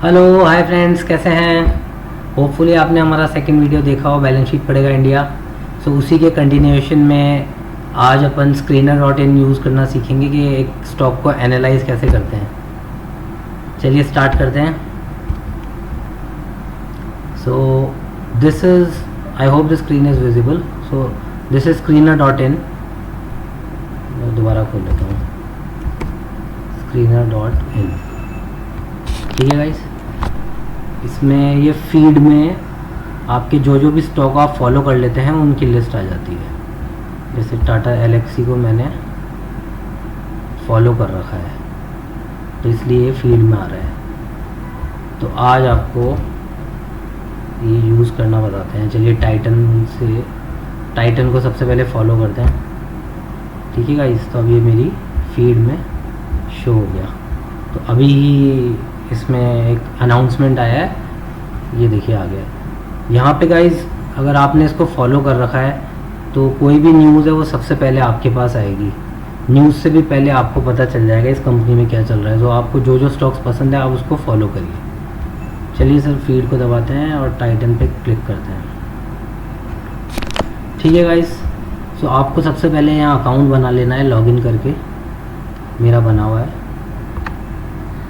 Hello hi friends, कैसे हैं। Hopefully आपने हमारा सेकंड वीडियो देखा हो, बैलेंस शीट पढ़ेगा इंडिया। सो उसी के कंटिन्यूएशन में आज अपन स्क्रीनर डॉट इन यूज़ करना सीखेंगे कि एक स्टॉक को एनालाइज कैसे करते हैं। चलिए स्टार्ट करते हैं। So this is, I hope the screen is visible. So this is screener dot in. मैं दोबारा खोल लेता हूँ, स्क्रीनर डॉट इन। ठीक है गाइस, इसमें ये फीड में आपके जो जो भी स्टॉक आप फॉलो कर लेते हैं उनकी लिस्ट आ जाती है। जैसे टाटा एलेक्सी को मैंने फॉलो कर रखा है तो इसलिए ये फीड में आ रहा है। तो आज आपको ये यूज़ करना बताते हैं। चलिए टाइटन को सबसे पहले फॉलो करते हैं। ठीक है गाइस, तो अब ये मेरी फीड में शो हो गया। तो अभी इसमें एक अनाउंसमेंट आया है, ये देखिए आ गया। यहाँ पे गाइज अगर आपने इसको फॉलो कर रखा है तो कोई भी न्यूज़ है वो सबसे पहले आपके पास आएगी। न्यूज़ से भी पहले आपको पता चल जाएगा इस कंपनी में क्या चल रहा है। तो आपको जो जो स्टॉक्स पसंद है आप उसको फॉलो करिए। चलिए सर, फीड को दबाते हैं और टाइटन पे क्लिक करते हैं। ठीक है गाइज, सो आपको सबसे पहले यहाँ अकाउंट बना लेना है लॉगिन करके। मेरा बना हुआ है।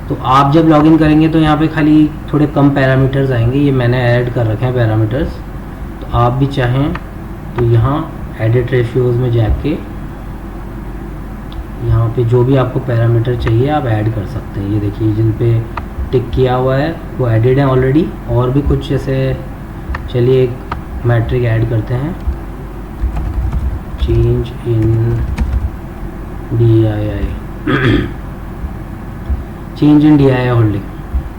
तो आप जब लॉगिन करेंगे तो यहाँ पे खाली थोड़े कम पैरामीटर्स आएंगे, ये मैंने ऐड कर रखे हैं पैरामीटर्स। तो आप भी चाहें तो यहाँ एडिट रेशियोज़ में जाके यहाँ पे जो भी आपको पैरामीटर चाहिए आप ऐड कर सकते हैं। ये देखिए जिन पे टिक किया हुआ है वो एडिड है ऑलरेडी। और भी कुछ जैसे, चलिए एक मैट्रिक ऐड करते हैं, change in DII change in DII holding.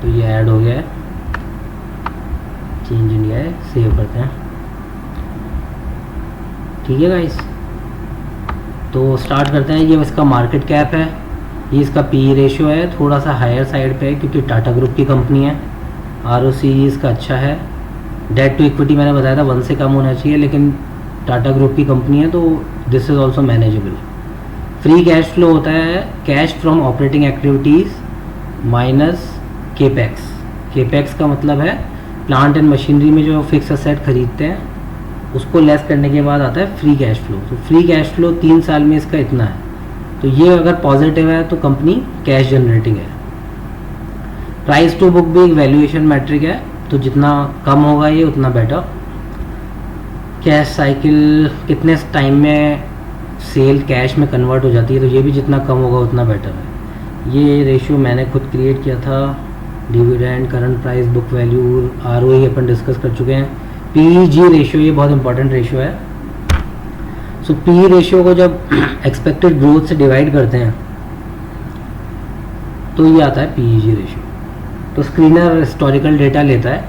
तो ये ऐड हो गया है, चेंज इन DII। सेव करते हैं। ठीक है गाइस, तो स्टार्ट करते हैं। ये इसका मार्केट कैप है, ये इसका PE रेशियो है, थोड़ा सा हायर साइड पे है क्योंकि टाटा ग्रुप की कंपनी है। ROC इसका अच्छा है। डेट टू इक्विटी मैंने बताया था 1 से कम होना चाहिए, लेकिन टाटा ग्रुप की कंपनी है तो this is also manageable. Free cash flow होता है cash from operating activities minus capex. Capex का मतलब है प्लांट एंड मशीनरी में जो फिक्स असेट खरीदते हैं उसको लेस करने के बाद आता है फ्री कैश फ्लो। तो फ्री कैश फ्लो 3 साल में इसका इतना है। तो ये अगर पॉजिटिव है तो कंपनी कैश जनरेटिंग है। प्राइस टू बुक भी एक वैल्यूएशन मैट्रिक है, तो जितना कम होगा ये उतना बेटर। कैश साइकिल कितने टाइम में सेल कैश में कन्वर्ट हो जाती है, तो ये भी जितना कम होगा उतना बेटर है। ये रेशियो मैंने खुद क्रिएट किया था। Dividend, current price, book value, ROE अपन डिस्कस कर चुके हैं। PEG रेशियो, ये बहुत इंपॉर्टेंट रेशियो है। सो PE रेशियो को जब एक्सपेक्टेड ग्रोथ से डिवाइड करते हैं तो ये आता है PEG रेशियो। तो स्क्रीनर हिस्टोरिकल डेटा लेता है,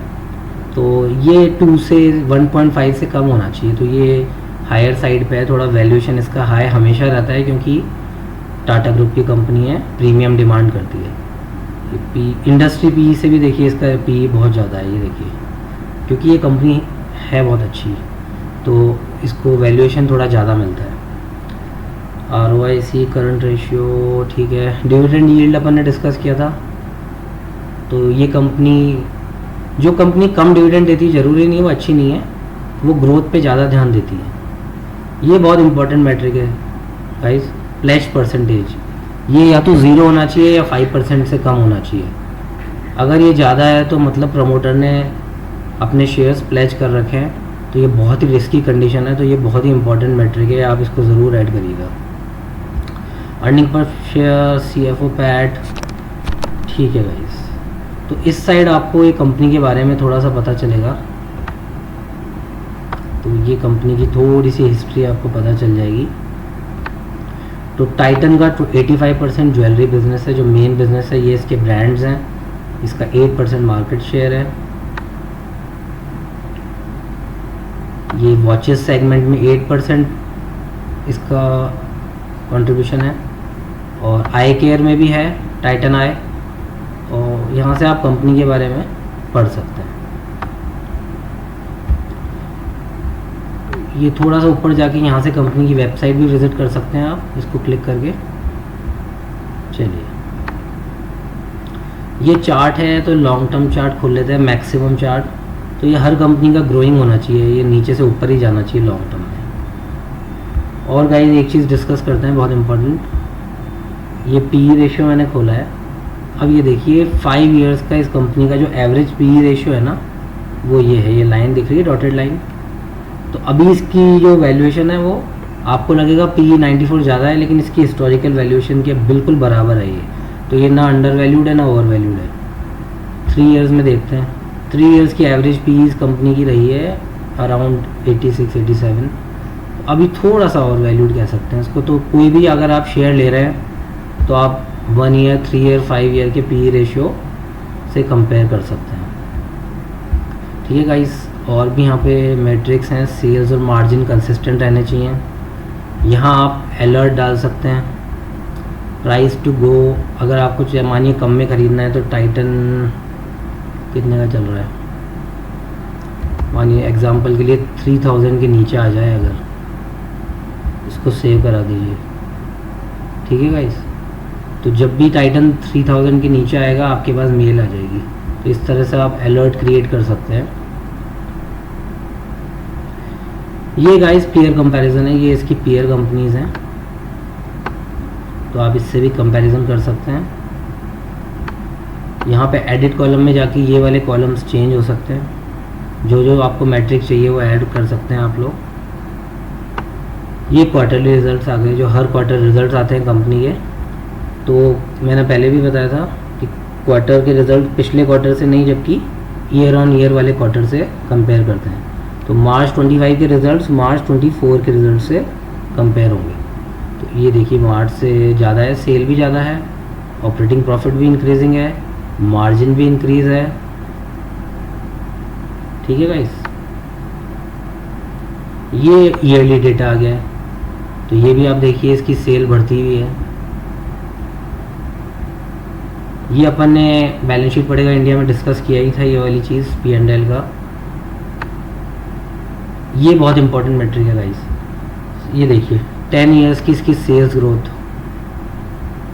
तो ये 2 से 1.5 से कम होना चाहिए। तो ये हायर साइड पे है, थोड़ा वैल्यूएशन इसका हाई हमेशा रहता है क्योंकि टाटा ग्रुप की कंपनी है, प्रीमियम डिमांड करती है। इंडस्ट्री PE से भी देखिए इसका PE बहुत ज़्यादा है, ये देखिए, क्योंकि ये कंपनी है बहुत अच्छी तो इसको वैल्यूएशन थोड़ा ज़्यादा मिलता है। ROIC, करंट रेशियो, ठीक है। डिविडेंड यील्ड अपन ने डिस्कस किया था। तो ये जो कंपनी कम डिविडेंड देती है ज़रूरी नहीं वो अच्छी नहीं है, वो ग्रोथ पे ज़्यादा ध्यान देती है। ये बहुत इंपॉर्टेंट मैट्रिक है गाइस। प्लेज परसेंटेज, ये या तो 0 होना चाहिए या 5% से कम होना चाहिए। अगर ये ज़्यादा है तो मतलब प्रमोटर ने अपने शेयर्स प्लेज कर रखे हैं, तो ये बहुत ही रिस्की कंडीशन है। तो ये बहुत ही इंपॉर्टेंट मैट्रिक है, आप इसको ज़रूर ऐड करिएगा। Earning per share, CFO PAT, ठीक है गाइस। तो इस साइड आपको ये कंपनी के बारे में थोड़ा सा पता चलेगा। तो ये कंपनी की थोड़ी सी हिस्ट्री आपको पता चल जाएगी। तो टाइटन का 85% ज्वेलरी बिजनेस है, जो मेन बिजनेस है। ये इसके ब्रांड्स हैं। इसका 8% मार्केट शेयर है। ये वॉचेस सेगमेंट में 8% इसका कंट्रीब्यूशन है। और आई केयर में भी है, टाइटन आई। और यहाँ से आप कंपनी के बारे में पढ़ सकते हैं। ये थोड़ा सा ऊपर जाके यहाँ से कंपनी की वेबसाइट भी विज़िट कर सकते हैं आप, इसको क्लिक करके। चलिए, ये चार्ट है तो लॉन्ग टर्म चार्ट खोल लेते हैं, मैक्सिमम चार्ट। तो ये हर कंपनी का ग्रोइंग होना चाहिए, ये नीचे से ऊपर ही जाना चाहिए लॉन्ग टर्म में। और गाइस एक चीज़ डिस्कस करते हैं बहुत इंपॉर्टेंट, ये पी रेशियो मैंने खोला है। अब ये देखिए 5 इयर्स का इस कंपनी का जो एवरेज पी रेशियो है ना, वो ये है, ये लाइन दिख रही है डॉटेड लाइन। तो अभी इसकी जो वैल्यूएशन है वो आपको लगेगा पी 94 ज़्यादा है, लेकिन इसकी हिस्टोरिकल वैल्यूएशन के बिल्कुल बराबर है ये। तो ये ना अंडर वैल्यूड है ना ओवर वैल्यूड है। 3 इयर्स में देखते हैं, 3 इयर्स की एवरेज पी इस कंपनी की रही है अराउंड 86-87। अभी थोड़ा सा ओवर वैल्यूड कह सकते हैं इसको। तो कोई भी अगर आप शेयर ले रहे हैं तो आप 1 ईयर, 3 ईयर, 5 ईयर के पी रेशियो से कंपेयर कर सकते हैं। ठीक है गाइस, और भी यहाँ पे मैट्रिक्स हैं, सेल्स और मार्जिन कंसिस्टेंट रहने चाहिए। यहाँ आप अलर्ट डाल सकते हैं, प्राइस टू गो। अगर आपको मानिए कम में ख़रीदना है तो टाइटन कितने का चल रहा है, मानिए एग्जांपल के लिए 3000 के नीचे आ जाए, अगर इसको सेव करा दीजिए। ठीक है गाइस, तो जब भी टाइटन 3000 के नीचे आएगा आपके पास मेल आ जाएगी। तो इस तरह से आप अलर्ट क्रिएट कर सकते हैं। ये गाइस पीयर कंपैरिजन है, ये इसकी पीयर कंपनीज हैं, तो आप इससे भी कंपैरिजन कर सकते हैं। यहाँ पे एडिट कॉलम में जाके ये वाले कॉलम्स चेंज हो सकते हैं, जो जो आपको मैट्रिक्स चाहिए वो ऐड कर सकते हैं आप लोग। ये क्वार्टरली रिजल्ट्स आ गए, जो हर क्वार्टर रिजल्ट्स आते हैं कंपनी के। तो मैंने पहले भी बताया था कि क्वार्टर के रिजल्ट पिछले क्वार्टर से नहीं, जबकि ईयर ऑन ईयर वाले क्वार्टर से कंपेयर करते हैं। तो मार्च 25 के रिजल्ट्स मार्च 24 के रिजल्ट से कंपेयर होंगे। तो ये देखिए मार्च से ज़्यादा है, सेल भी ज़्यादा है, ऑपरेटिंग प्रॉफिट भी इंक्रीजिंग है, मार्जिन भी इंक्रीज है। ठीक है गाइस, ये ईयरली डेटा आ गया है, तो ये भी आप देखिए इसकी सेल बढ़ती हुई है। ये अपन ने बैलेंस शीट पड़ेगा इंडिया में डिस्कस किया ही था, ये वाली चीज़ P&L का। ये बहुत इंपॉर्टेंट मैट्रिक है गाइस, ये देखिए 10 इयर्स की इसकी सेल्स ग्रोथ,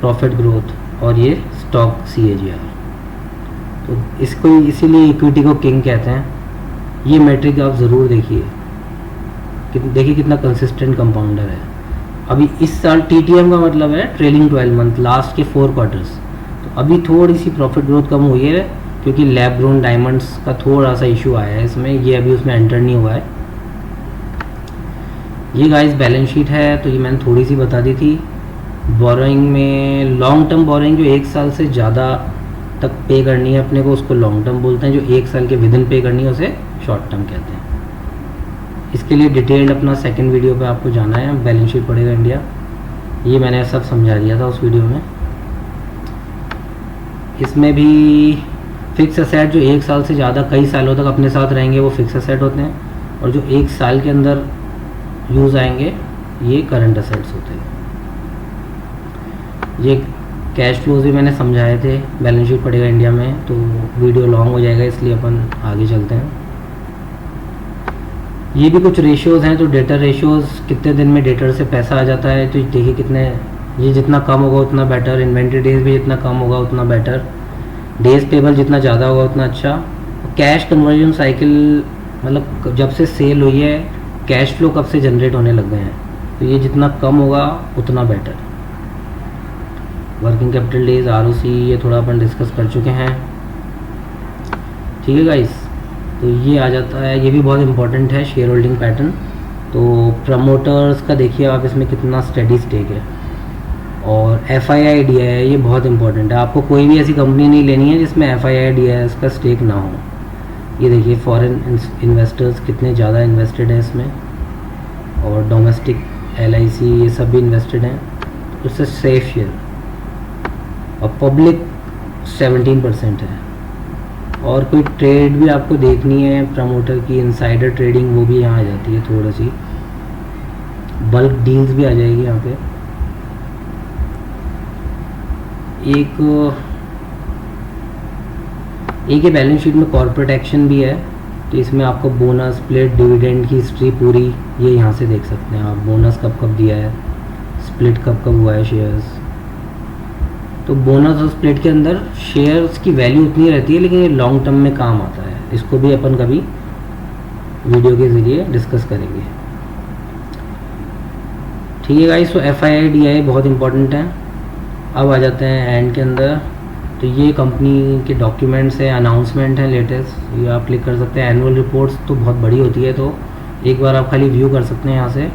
प्रॉफिट ग्रोथ और ये स्टॉक CAGR। तो इसको इसीलिए इक्विटी को किंग कहते हैं। ये मैट्रिक आप ज़रूर देखिए, देखिए कितना कंसिस्टेंट कंपाउंडर है। अभी इस साल TTM का मतलब है ट्रेलिंग 12 मंथ, लास्ट के 4 क्वार्टर्स। तो अभी थोड़ी सी प्रॉफिट ग्रोथ कम हुई है क्योंकि लैब ग्रोन डायमंड्स का थोड़ा सा इशू आया है इसमें, ये अभी उसमें एंटर नहीं हुआ है। ये गाइस बैलेंस शीट है, तो ये मैंने थोड़ी सी बता दी थी। बोरोइंग में लॉन्ग टर्म बोरोइंग जो 1 साल से ज़्यादा तक पे करनी है अपने को, उसको लॉन्ग टर्म बोलते हैं। जो 1 साल के विद इन पे करनी है उसे शॉर्ट टर्म कहते हैं। इसके लिए डिटेल्ड अपना सेकंड वीडियो पे आपको जाना है, बैलेंस शीट पड़ेगा इंडिया। ये मैंने सब समझा दिया था उस वीडियो में। इसमें भी फिक्स असेट जो 1 साल से ज़्यादा कई सालों तक अपने साथ रहेंगे वो फिक्स असेट होते हैं, और जो 1 साल के अंदर यूज़ आएंगे ये करंट असेट्स होते हैं। ये कैश फ्लोज भी मैंने समझाए थे, बैलेंस शीट पड़ेगा इंडिया में, तो वीडियो लॉन्ग हो जाएगा इसलिए अपन आगे चलते हैं। ये भी कुछ रेशियोज़ हैं, तो डेटर रेशियोज़ कितने दिन में डेटर से पैसा आ जाता है, तो देखिए कितने, ये जितना कम होगा उतना बेटर। इन्वेंट्री डेज भी जितना कम होगा उतना बेटर, डेज पेबल जितना ज़्यादा होगा उतना अच्छा। कैश कन्वर्जन साइकिल मतलब जब से सेल हुई है कैश फ्लो कब से जनरेट होने लग गए हैं, तो ये जितना कम होगा उतना better. Working capital days, ROC, ये थोड़ा अपन डिस्कस कर चुके हैं। ठीक है गाइस, तो ये आ जाता है, ये भी बहुत इंपॉर्टेंट है शेयर होल्डिंग पैटर्न। तो प्रमोटर्स का देखिए आप इसमें कितना स्टेडी स्टेक है, और FII है, ये बहुत इंपॉर्टेंट है। आपको कोई भी ऐसी कंपनी नहीं लेनी है जिसमें FII का स्टेक ना हो। ये देखिए फॉरेन इन्वेस्टर्स कितने ज़्यादा इन्वेस्टेड हैं इसमें, और डोमेस्टिक LIC ये सब भी इन्वेस्टेड हैं, तो इससे सेफ शेयर। और पब्लिक 17% है। और कोई ट्रेड भी आपको देखनी है प्रमोटर की, इनसाइडर ट्रेडिंग, वो भी यहाँ आ जाती है थोड़ी सी, बल्क डील्स भी आ जाएगी यहाँ पे। एक ये बैलेंस शीट में कॉर्पोरेट एक्शन भी है, तो इसमें आपको बोनस, स्प्लिट, डिविडेंड की हिस्ट्री पूरी ये यहाँ से देख सकते हैं आप। बोनस कब कब दिया है, स्प्लिट कब कब हुआ है शेयर्स। तो बोनस और स्प्लिट के अंदर शेयर्स की वैल्यू उतनी रहती है, लेकिन ये लॉन्ग टर्म में काम आता है। इसको भी अपन कभी वीडियो के ज़रिए डिस्कस करेंगे। ठीक है गाइस, तो FII बहुत इंपॉर्टेंट है। अब आ जाते हैं एंड के अंदर। तो ये कंपनी के डॉक्यूमेंट्स हैं, अनाउंसमेंट है लेटेस्ट, ये आप क्लिक कर सकते हैं। एनुअल रिपोर्ट्स तो बहुत बड़ी होती है, तो एक बार आप खाली व्यू कर सकते हैं यहाँ से।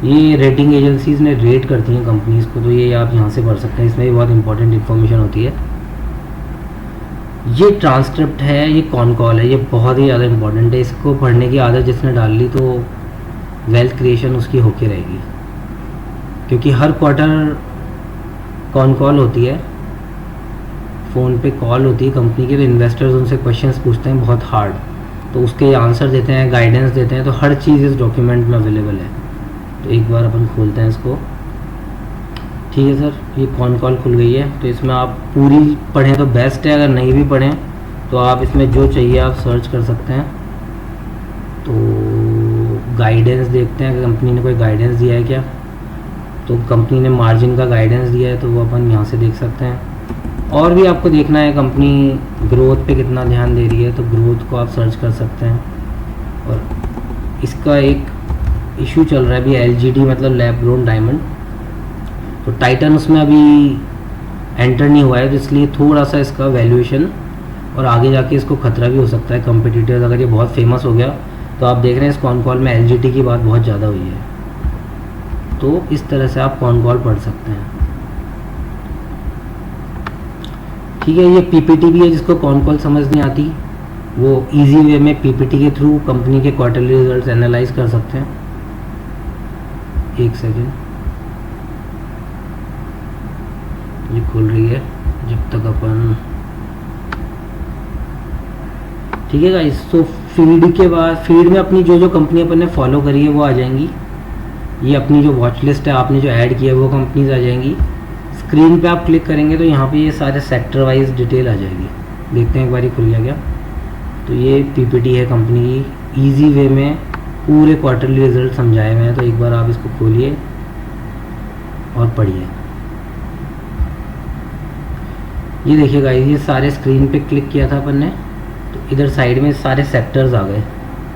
ये रेटिंग एजेंसीज़ ने रेट करती हैं कंपनीज़ को, तो ये आप यहाँ से पढ़ सकते हैं। इसमें भी बहुत इंपॉर्टेंट इन्फॉर्मेशन होती है। ये ट्रांसक्रिप्ट है, ये कॉन कॉल है, ये बहुत ही ज़्यादा इंपॉर्टेंट है। इसको पढ़ने की आदत जिसने डाल ली तो वेल्थ क्रिएशन उसकी होके रहेगी, क्योंकि हर क्वार्टर कॉन कॉल होती है, फ़ोन पे कॉल होती है कंपनी के, तो इन्वेस्टर्स उनसे क्वेश्चंस पूछते हैं बहुत हार्ड, तो उसके आंसर देते हैं, गाइडेंस देते हैं। तो हर चीज़ इस डॉक्यूमेंट में अवेलेबल है। तो एक बार अपन खोलते हैं इसको। ठीक है सर, ये कॉन कॉल खुल गई है। तो इसमें आप पूरी पढ़ें तो बेस्ट है, अगर नहीं भी पढ़ें तो आप इसमें जो चाहिए आप सर्च कर सकते हैं। तो गाइडेंस देखते हैं कि कंपनी ने कोई गाइडेंस दिया है क्या। तो कंपनी ने मार्जिन का गाइडेंस दिया है, तो वो अपन यहाँ से देख सकते हैं। और भी आपको देखना है कंपनी ग्रोथ पे कितना ध्यान दे रही है, तो ग्रोथ को आप सर्च कर सकते हैं। और इसका एक इशू चल रहा है अभी, LGD मतलब लैब ग्रोन डायमंड। तो टाइटन उसमें अभी एंटर नहीं हुआ है, तो इसलिए थोड़ा सा इसका वैल्यूएशन और आगे जाके इसको खतरा भी हो सकता है कॉम्पिटिटर्स, अगर ये बहुत फेमस हो गया। तो आप देख रहे हैं इस कॉन कॉल में LGD की बात बहुत ज़्यादा हुई है। तो इस तरह से आप कॉन कॉल पढ़ सकते हैं। ठीक है, ये PPT भी है, जिसको कॉन कॉल समझ नहीं आती वो इजी वे में PPT के थ्रू कंपनी के क्वार्टरली रिजल्ट्स एनालाइज कर सकते हैं। एक सेकेंड, ये खुल रही है जब तक अपन। ठीक है गाइस, तो फीड के बाद फीड में अपनी जो जो कंपनी अपन ने फॉलो करी है वो आ जाएंगी। ये अपनी जो वॉच लिस्ट है आपने जो ऐड किया है वो कंपनीज आ जाएंगी। स्क्रीन पे आप क्लिक करेंगे तो यहाँ पे ये सारे सेक्टर वाइज डिटेल आ जाएगी। देखते हैं एक बार खुल गया क्या। तो ये PPT है कंपनी की, ईजी वे में पूरे क्वार्टरली रिजल्ट समझाए हुए हैं। तो एक बार आप इसको खोलिए और पढ़िए। ये देखिए गाइस, ये सारे स्क्रीन पे क्लिक किया था अपन ने, तो इधर साइड में सारे सेक्टर्स आ गए।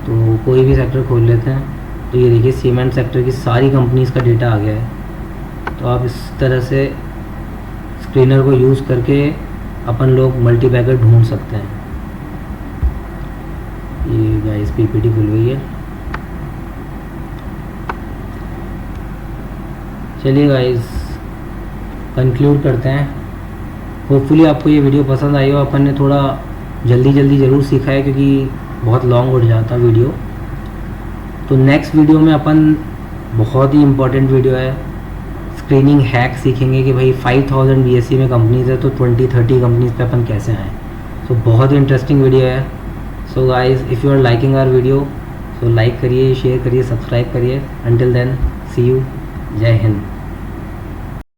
तो कोई भी सेक्टर खोल लेते हैं। तो ये देखिए सीमेंट सेक्टर की सारी कंपनीज़ का डेटा आ गया है। तो आप इस तरह से स्क्रीनर को यूज़ करके अपन लोग मल्टी बैगर ढूंढ सकते हैं। ये गाइस PPT खुल गई है। चलिए गाइस कंक्लूड करते हैं। होपफुली आपको ये वीडियो पसंद आई हो। अपन ने थोड़ा जल्दी ज़रूर सीखा है, क्योंकि बहुत लॉन्ग उठ जाता वीडियो। तो नेक्स्ट वीडियो में अपन बहुत ही इम्पोर्टेंट वीडियो है, स्क्रीनिंग हैक सीखेंगे कि भाई 5000 BSE में कंपनीज है तो 20-30 कंपनीज पे अपन कैसे आएँ। तो बहुत ही इंटरेस्टिंग वीडियो है। So guys, if you are liking our video, so like करिए, शेयर करिए, सब्सक्राइब करिए। Until then, see you. Jai Hind.